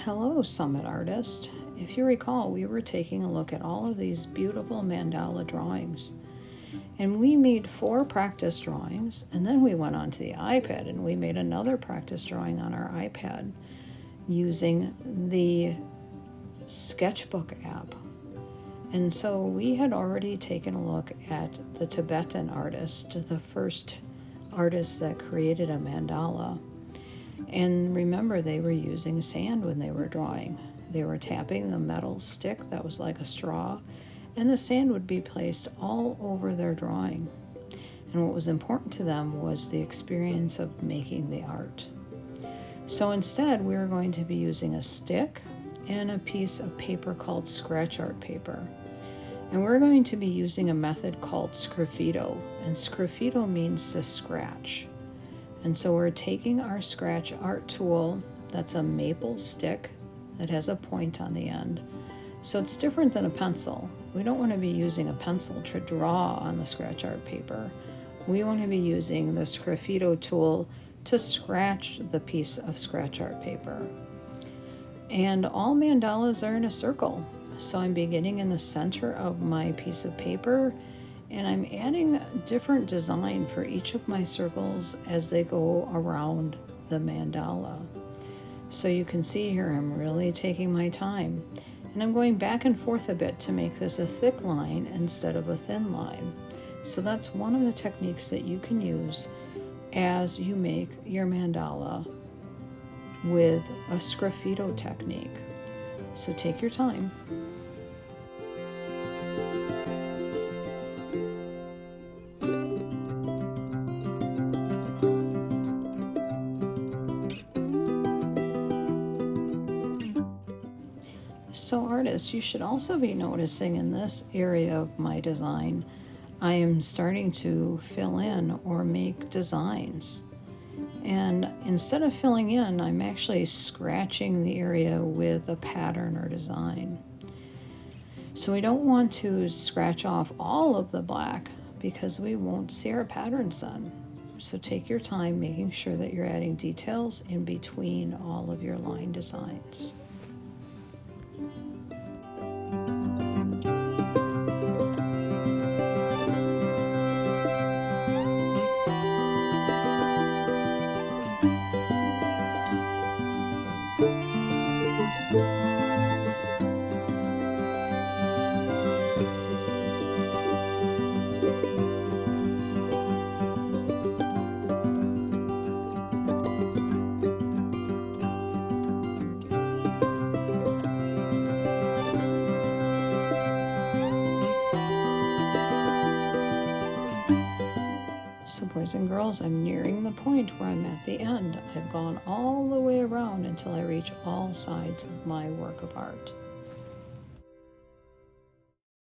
Hello, Summit Artist. If you recall, we were taking a look at all of these beautiful mandala drawings. And we made 4 practice drawings, and then we went onto the iPad and we made another practice drawing on our iPad using the sketchbook app. And so we had already taken a look at the Tibetan artist, the first artist that created a mandala. And remember, they were using sand when they were drawing. They were tapping the metal stick that was like a straw, and the sand would be placed all over their drawing. And what was important to them was the experience of making the art. So instead, we are going to be using a stick and a piece of paper called scratch art paper. And we're going to be using a method called Sgraffito, and Sgraffito means to scratch. And so we're taking our scratch art tool, that's a maple stick that has a point on the end. So it's different than a pencil. We don't want to be using a pencil to draw on the scratch art paper. We want to be using the Sgraffito tool to scratch the piece of scratch art paper. And all mandalas are in a circle. So I'm beginning in the center of my piece of paper, and I'm adding different design for each of my circles as they go around the mandala. So you can see here I'm really taking my time, and I'm going back and forth a bit to make this a thick line instead of a thin line. So that's one of the techniques that you can use as you make your mandala with a Sgraffito technique. So take your time. So artists, you should also be noticing in this area of my design, I am starting to fill in or make designs. And instead of filling in, I'm actually scratching the area with a pattern or design. So we don't want to scratch off all of the black because we won't see our patterns then. So take your time making sure that you're adding details in between all of your line designs. So boys and girls, I'm nearing the point where I'm at the end. I've gone all the way around until I reach all sides of my work of art.